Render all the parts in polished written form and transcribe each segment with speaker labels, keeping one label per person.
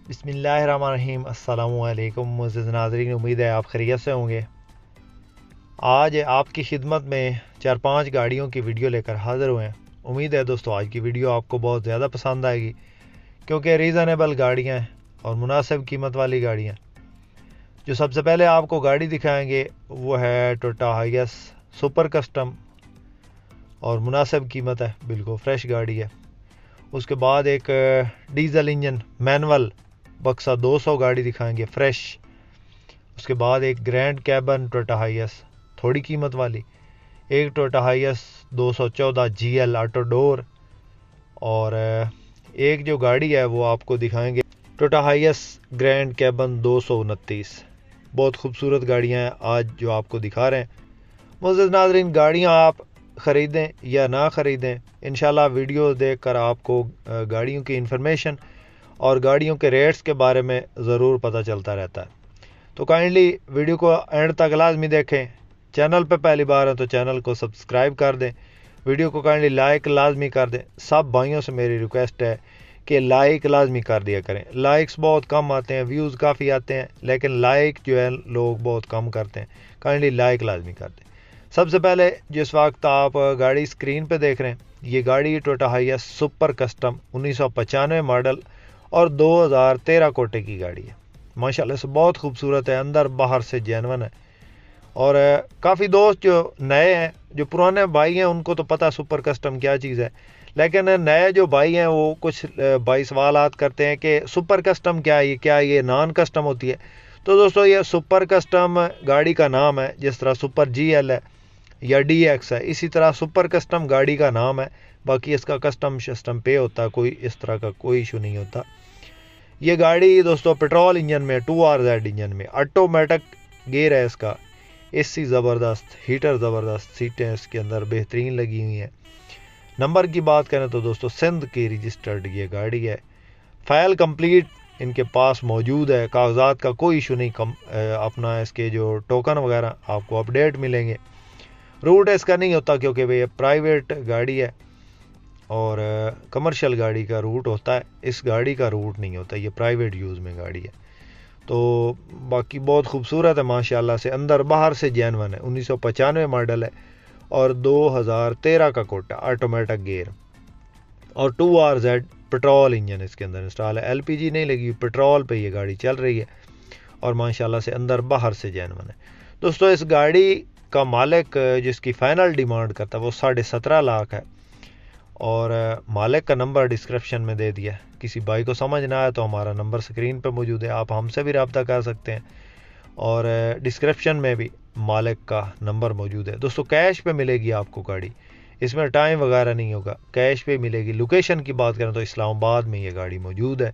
Speaker 1: बिस्मिल्लाहिर्रहमानिर्रहीम। अस्सलामुअलैकुम मुअज़्ज़िज़ नाज़रीन, उम्मीद है आप खैरियत से होंगे। आज आपकी खिदमत में 4-5 गाड़ियों की वीडियो लेकर हाज़िर हुए हैं। उम्मीद है दोस्तों आज की वीडियो आपको बहुत ज़्यादा पसंद आएगी, क्योंकि रीज़नेबल गाड़ियाँ हैं और मुनासिब कीमत वाली गाड़ियाँ। जो सबसे पहले आपको गाड़ी दिखाएंगे वो है टोयोटा हाइएस सुपर कस्टम, और मुनासिब कीमत है, बिल्कुल फ्रेश गाड़ी है। उसके बाद एक डीजल इंजन मैनुअल बक्सा 200 गाड़ी दिखाएंगे फ्रेश। उसके बाद एक ग्रैंड कैबन टोयोटा हाइएस थोड़ी कीमत वाली, एक टोयोटा हाइएस 214 जीएल ऑटो डोर, और एक जो गाड़ी है वो आपको दिखाएंगे टोयोटा हाइएस ग्रैंड कैबन 229। बहुत खूबसूरत गाड़ियां हैं आज जो आपको दिखा रहे हैं। मुअज़्ज़िज़ नाज़रीन, गाड़ियां आप ख़रीदें या ना ख़रीदें, इंशाल्लाह वीडियो देखकर आपको गाड़ियों की इन्फॉर्मेशन और गाड़ियों के रेट्स के बारे में ज़रूर पता चलता रहता है। तो काइंडली वीडियो को एंड तक लाजमी देखें। चैनल पर पहली बार है तो चैनल को सब्सक्राइब कर दें, वीडियो को काइंडली लाइक लाजमी कर दें। सब भाइयों से मेरी रिक्वेस्ट है कि लाइक लाजमी कर दिया करें। लाइक्स बहुत कम आते हैं, व्यूज़ काफ़ी आते हैं, लेकिन लाइक जो है लोग बहुत कम करते हैं। काइंडली लाइक लाजमी कर दें। सबसे पहले जिस वक्त आप गाड़ी स्क्रीन पे देख रहे हैं, ये गाड़ी टोयोटा हाइएस सुपर कस्टम 1995 मॉडल और 2013 कोटे की गाड़ी है। माशाल्लाह से बहुत खूबसूरत है, अंदर बाहर से जेन्युइन है। और काफ़ी दोस्त जो नए हैं, जो पुराने भाई हैं, उनको तो पता सुपर कस्टम क्या चीज़ है, लेकिन नए जो भाई हैं वो कुछ भाई सवालात करते हैं कि सुपर कस्टम क्या है, क्या ये नॉन कस्टम होती है। तो दोस्तों ये सुपर कस्टम गाड़ी का नाम है, जिस तरह सुपर जीएल है या डीएक्स है, इसी तरह सुपर कस्टम गाड़ी का नाम है। बाकी इसका कस्टम शस्टम पे होता है, कोई इस तरह का कोई इशू नहीं होता। ये गाड़ी दोस्तों पेट्रोल इंजन में 2RZ इंजन में ऑटोमेटिक गियर है इसका। एसी ज़बरदस्त, हीटर ज़बरदस्त, सीटें इसके अंदर बेहतरीन लगी हुई हैं। नंबर की बात करें तो दोस्तों सिंध की रजिस्टर्ड ये गाड़ी है। फाइल कंप्लीट इनके पास मौजूद है, कागजात का कोई इशू नहीं। अपना इसके जो टोकन वगैरह आपको अपडेट मिलेंगे। रूट इसका नहीं होता क्योंकि ये प्राइवेट गाड़ी है और कमर्शियल गाड़ी का रूट होता है, इस गाड़ी का रूट नहीं होता, ये प्राइवेट यूज़ में गाड़ी है। तो बाकी बहुत खूबसूरत है माशाल्लाह से, अंदर बाहर से जेन्युइन है। 1995 मॉडल है और 2013 का कोटा, ऑटोमेटिक गियर और 2RZ पेट्रोल इंजन इसके अंदर इंस्टॉल है। एलपीजी नहीं लगी, पेट्रोल पे ये गाड़ी चल रही है और माशाल्लाह से अंदर बाहर से जेन्युइन है। दोस्तों इस गाड़ी का मालिक जिसकी फ़ाइनल डिमांड करता है वो 17.5 लाख है, और मालिक का नंबर डिस्क्रिप्शन में दे दिया। किसी भाई को समझ ना आए तो हमारा नंबर स्क्रीन पे मौजूद है, आप हमसे भी रब्ता कर सकते हैं, और डिस्क्रिप्शन में भी मालिक का नंबर मौजूद है। दोस्तों कैश पे मिलेगी आपको गाड़ी, इसमें टाइम वगैरह नहीं होगा, कैश पे मिलेगी। लोकेशन की बात करें तो इस्लामाबाद में ये गाड़ी मौजूद है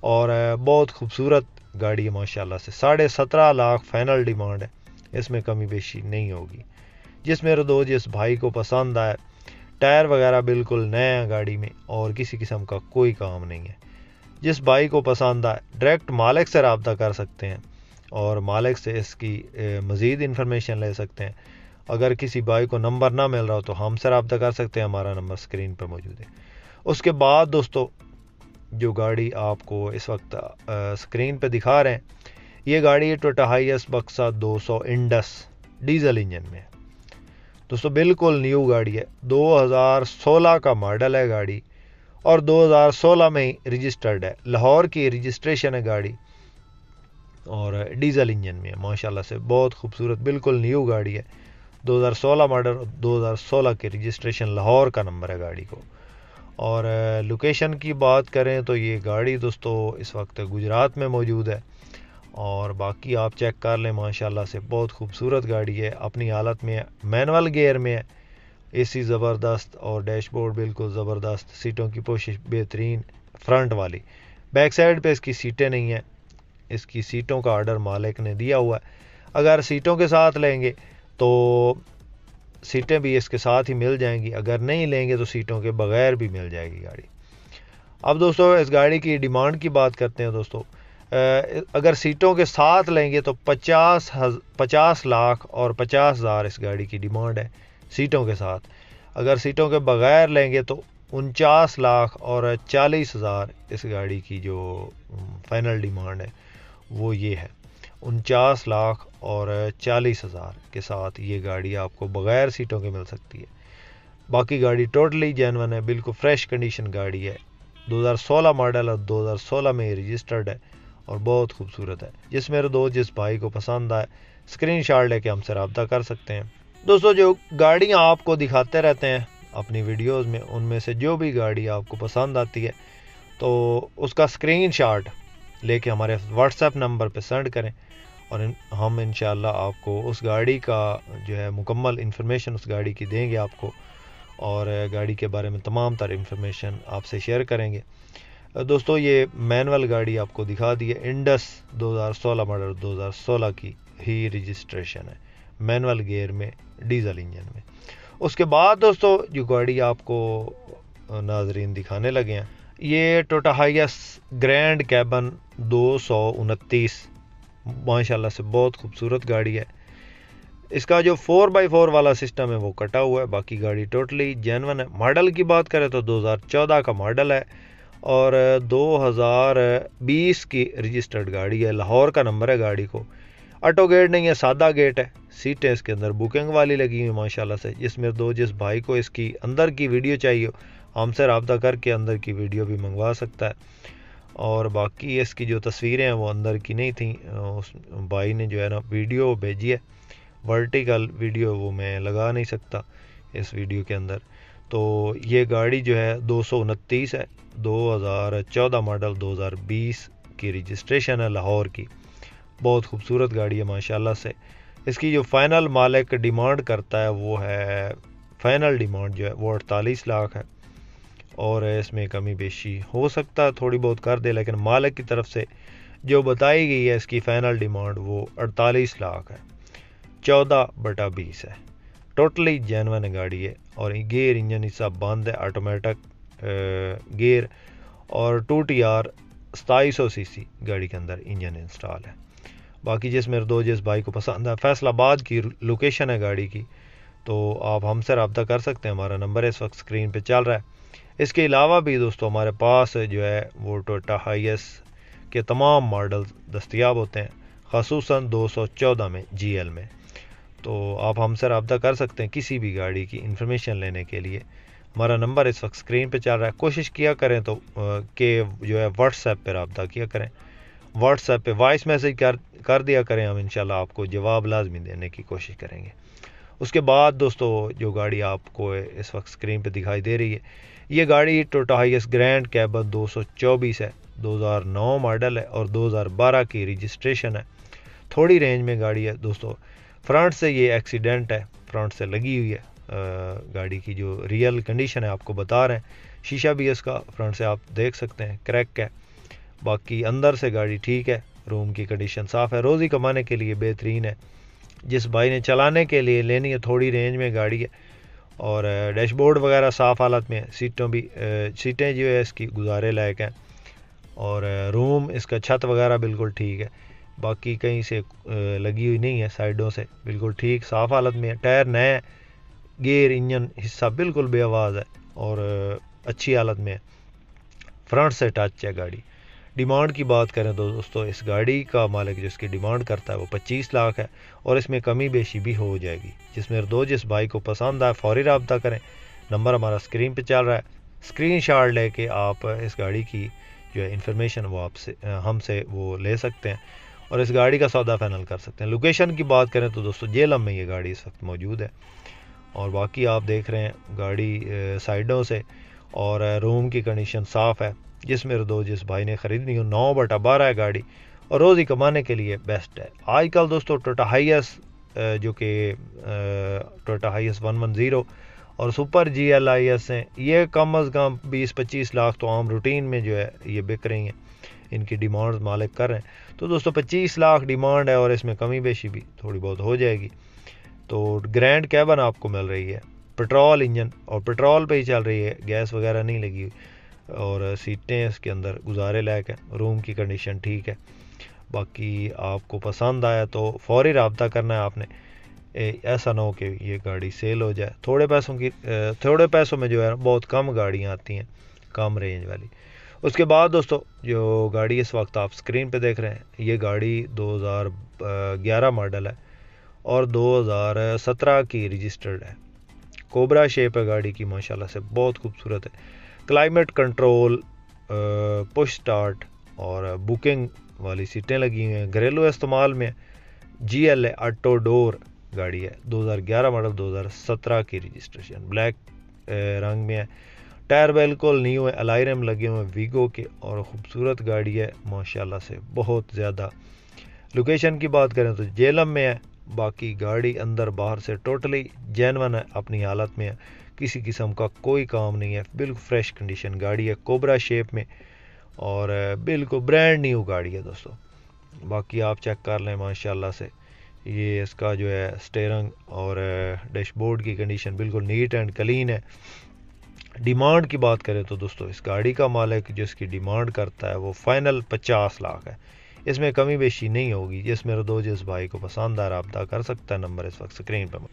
Speaker 1: और बहुत खूबसूरत गाड़ी है माशाल्लाह से। 17.5 लाख फाइनल डिमांड है, इसमें कमी बेशी नहीं होगी। जिस मेरे दोस्त जिस भाई को पसंद आए, टायर वगैरह बिल्कुल नए हैं गाड़ी में और किसी किस्म का कोई काम नहीं है। जिस भाई को पसंद आए डायरेक्ट मालिक से रब्ता कर सकते हैं और मालिक से इसकी मज़ीद इन्फॉर्मेशन ले सकते हैं। अगर किसी भाई को नंबर ना मिल रहा हो तो हमसे रब्ता कर सकते हैं, हमारा नंबर स्क्रीन पर मौजूद है। उसके बाद दोस्तों जो गाड़ी आपको इस वक्त स्क्रीन पर दिखा रहे हैं, ये गाड़ी है टोयोटा हाइएस बक्सा 200 इंडस डीजल इंजन में। दोस्तों बिल्कुल न्यू गाड़ी है, 2016 का मॉडल है गाड़ी और 2016 में ही रजिस्टर्ड है। लाहौर की रजिस्ट्रेशन है गाड़ी और डीजल इंजन में है। माशाल्लाह से बहुत खूबसूरत बिल्कुल न्यू गाड़ी है, 2016 मॉडल, 2016 की रजिस्ट्रेशन, लाहौर का नंबर है गाड़ी को। और लोकेशन की बात करें तो ये गाड़ी दोस्तों इस वक्त गुजरात में मौजूद है और बाकी आप चेक कर लें। माशाल्लाह से बहुत खूबसूरत गाड़ी है, अपनी हालत में है, मैनुअल गियर में है, एसी ज़बरदस्त और डैशबोर्ड बिल्कुल ज़बरदस्त, सीटों की पोशिश बेहतरीन फ्रंट वाली। बैक साइड पे इसकी सीटें नहीं हैं, इसकी सीटों का ऑर्डर मालिक ने दिया हुआ है। अगर सीटों के साथ लेंगे तो सीटें भी इसके साथ ही मिल जाएंगी, अगर नहीं लेंगे तो सीटों के बगैर भी मिल जाएगी गाड़ी। अब दोस्तों इस गाड़ी की डिमांड की बात करते हैं। दोस्तों अगर सीटों के साथ लेंगे तो 50 लाख और 50 हज़ार इस गाड़ी की डिमांड है सीटों के साथ। अगर सीटों के बगैर लेंगे तो 49,40,000 इस गाड़ी की जो फाइनल डिमांड है वो ये है। 49,40,000 के साथ ये गाड़ी आपको बग़ैर सीटों के मिल सकती है। बाकी गाड़ी टोटली जेन्युइन है, बिल्कुल फ्रेश कंडीशन गाड़ी है। 2016 मॉडल और 2016 में रजिस्टर्ड है और बहुत खूबसूरत है। जिस मेरे दोस्त जिस भाई को पसंद आए स्क्रीनशॉट लेके हमसे रब्ता कर सकते हैं। दोस्तों जो गाड़ियाँ आपको दिखाते रहते हैं अपनी वीडियोस में, उनमें से जो भी गाड़ी आपको पसंद आती है तो उसका स्क्रीनशॉट लेके हमारे व्हाट्सएप नंबर पे सेंड करें और हम इंशाल्लाह आपको उस गाड़ी का जो है मुकम्मल इन्फॉर्मेशन उस गाड़ी की देंगे आपको, और गाड़ी के बारे में तमाम तर इन्फॉर्मेशन आपसे शेयर करेंगे। दोस्तों ये मैनुअल गाड़ी आपको दिखा दी है, इंडस 2016 मॉडल 2016 की ही रजिस्ट्रेशन है, मैनुअल गियर में डीजल इंजन में। उसके बाद दोस्तों जो गाड़ी आपको नाजरीन दिखाने लगे हैं ये टोयोटा हाइएस ग्रैंड कैबन 229 माशाल्लाह से बहुत खूबसूरत गाड़ी है। इसका जो 4x4 वाला सिस्टम है वो कटा हुआ है, बाकी गाड़ी टोटली जेन्युइन है। मॉडल की बात करें तो 2014 का मॉडल है और 2020 की रजिस्टर्ड गाड़ी है। लाहौर का नंबर है गाड़ी को। ऑटो गेट नहीं है, सादा गेट है। सीटें इसके अंदर बुकिंग वाली लगी हुई माशाल्लाह से। जिसमें जिस भाई को इसकी अंदर की वीडियो चाहिए हमसे रब्ता करके अंदर की वीडियो भी मंगवा सकता है। और बाकी इसकी जो तस्वीरें हैं वो अंदर की नहीं थी, उस भाई ने जो है ना वीडियो भेजी है, वर्टिकल वीडियो वो मैं लगा नहीं सकता इस वीडियो के अंदर। तो ये गाड़ी जो है 229 है, 2014 मॉडल 2020 की रजिस्ट्रेशन है, लाहौर की। बहुत खूबसूरत गाड़ी है माशाल्लाह से। इसकी जो फाइनल मालिक डिमांड करता है वो है, फाइनल डिमांड जो है वो 48 लाख है और इसमें कमी बेशी हो सकता है थोड़ी बहुत कर दे, लेकिन मालिक की तरफ से जो बताई गई है इसकी फ़ाइनल डिमांड वो 48 लाख है। 14/20 है। टोटली जेन्युइन गाड़ी है और गियर इंजन हिस्सा बंद है, ऑटोमेटिक गियर और 2TR 2700 सीसी गाड़ी के अंदर इंजन इंस्टॉल है। बाकी जिस भाई को पसंद है, फैसलाबाद की लोकेशन है गाड़ी की, तो आप हमसे रब्ता कर सकते हैं। हमारा नंबर इस वक्त स्क्रीन पे चल रहा है। इसके अलावा भी दोस्तों हमारे पास जो है वो टोयोटा हाइएस के तमाम मॉडल दस्तयाब होते हैं, ख़ुसूसन 214 में GL में। तो आप हमसे रब्ता कर सकते हैं किसी भी गाड़ी की इंफॉर्मेशन लेने के लिए। हमारा नंबर इस वक्त स्क्रीन पे चल रहा है। कोशिश किया करें तो कि जो है व्हाट्सएप पे रब्ता किया करें, व्हाट्सएप पे वॉइस मैसेज कर दिया करें, हम इंशाल्लाह आपको जवाब लाजमी देने की कोशिश करेंगे। उसके बाद दोस्तों जो गाड़ी आपको इस वक्त स्क्रीन पे दिखाई दे रही है ये गाड़ी टोयोटा हाइएस ग्रैंड कैबन 224 है, 2009 मॉडल है और 2012 की रजिस्ट्रेशन है। थोड़ी रेंज में गाड़ी है दोस्तों। फ्रंट से ये एक्सीडेंट है, फ्रंट से लगी हुई है। गाड़ी की जो रियल कंडीशन है आपको बता रहे हैं। शीशा भी इसका फ्रंट से आप देख सकते हैं क्रैक है। बाकी अंदर से गाड़ी ठीक है, रूम की कंडीशन साफ़ है, रोज़ी कमाने के लिए बेहतरीन है। जिस भाई ने चलाने के लिए लेनी है, थोड़ी रेंज में गाड़ी है और डैशबोर्ड वगैरह साफ़ हालत में, सीटें जो है इसकी गुजारे लायक हैं और रूम इसका छत वगैरह बिल्कुल ठीक है। बाकी कहीं से लगी हुई नहीं है, साइडों से बिल्कुल ठीक साफ़ हालत में है। टायर नए, गियर इंजन हिस्सा बिल्कुल बेआवाज़ है और अच्छी हालत में है। फ्रंट से टच है गाड़ी। डिमांड की बात करें तो दोस्तों इस गाड़ी का मालिक जो इसकी डिमांड करता है वो 25 लाख है और इसमें कमी बेशी भी हो जाएगी। जिस भाई को पसंद आए फौरी रब्ता करें। नंबर हमारा स्क्रीन पे चल रहा है, स्क्रीनशॉट लेके आप इस गाड़ी की जो है इंफॉर्मेशन वो आपसे हमसे वो ले सकते हैं और इस गाड़ी का सौदा फाइनल कर सकते हैं। लोकेशन की बात करें तो दोस्तों जेलम में ये गाड़ी इस वक्त मौजूद है और बाकी आप देख रहे हैं गाड़ी साइडों से और रूम की कंडीशन साफ़ है। जिस भाई ने ख़रीदनी हो 9/12 है गाड़ी और रोज़ी कमाने के लिए बेस्ट है। आजकल दोस्तों टोयोटा हाइएस जो कि टोयोटा हाइएस 110 और सुपर GL हैं, ये कम अज़ कम 20-25 लाख तो आम रूटीन में जो है ये बिक रही हैं। इनकी डिमांड मालिक कर रहे हैं। तो दोस्तों 25 लाख डिमांड है और इसमें कमी बेशी भी थोड़ी बहुत हो जाएगी। तो ग्रैंड कैबन आपको मिल रही है, पेट्रोल इंजन और पेट्रोल पे ही चल रही है, गैस वगैरह नहीं लगी हुई और सीटें इसके अंदर गुजारे लायक है, रूम की कंडीशन ठीक है। बाकी आपको पसंद आया तो फौरी रब्ता करना है आपने। ऐसा ना हो कि ये गाड़ी सेल हो जाए। थोड़े पैसों में जो है बहुत कम गाड़ियाँ आती हैं, कम रेंज वाली। उसके बाद दोस्तों जो गाड़ी इस वक्त आप स्क्रीन पे देख रहे हैं, ये गाड़ी 2011 मॉडल है और 2017 की रजिस्टर्ड है। कोबरा शेप है गाड़ी की, माशाल्लाह से बहुत खूबसूरत है। क्लाइमेट कंट्रोल, पुश स्टार्ट और बुकिंग वाली सीटें लगी हुई हैं। घरेलू इस्तेमाल में GL है, ऑटो डोर गाड़ी है, 2011 मॉडल, 2017 की रजिस्ट्रेशन, ब्लैक रंग में है। टायर बिल्कुल न्यू है, अलाई रिम लगे हुए हैं वीगो के और ख़ूबसूरत गाड़ी है माशाल्लाह से बहुत ज़्यादा। लोकेशन की बात करें तो जेलम में है। बाकी गाड़ी अंदर बाहर से टोटली जेन्युइन है, अपनी हालत में है, किसी किस्म का कोई काम नहीं है, बिल्कुल फ्रेश कंडीशन गाड़ी है, कोबरा शेप में और बिल्कुल ब्रांड न्यू गाड़ी है दोस्तों। बाकी आप चेक कर लें माशाल्लाह से, ये इसका जो है स्टीयरिंग और डैशबोर्ड की कंडीशन बिल्कुल नीट एंड क्लीन है। डिमांड की बात करें तो दोस्तों इस गाड़ी का मालिक जो इसकी डिमांड करता है वो फाइनल 50 लाख है, इसमें कमी बेशी नहीं होगी। जिस मेरे दो जिस भाई को पसंद आ रहा कर सकता है, नंबर इस वक्त स्क्रीन पर।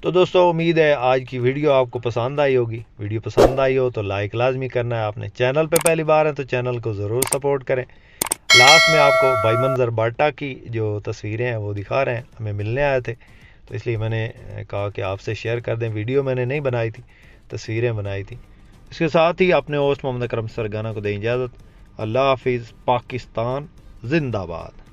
Speaker 1: तो दोस्तों उम्मीद है आज की वीडियो आपको पसंद आई होगी। वीडियो पसंद आई हो तो लाइक लाजमी करना है। आपने चैनल पे पहली बार है तो चैनल को ज़रूर सपोर्ट करें। लास्ट में आपको भाई मंजर बाटा की जो तस्वीरें हैं वो दिखा रहे हैं, हमें मिलने आए थे तो इसलिए मैंने कहा कि आपसे शेयर कर दें। वीडियो मैंने नहीं बनाई थी, तस्वीरें बनाई थी। इसके साथ ही अपने होस्ट मोहम्मद अकरम सरगाना को दें इजाज़त। अल्लाह हाफिज़। पाकिस्तान जिंदाबाद।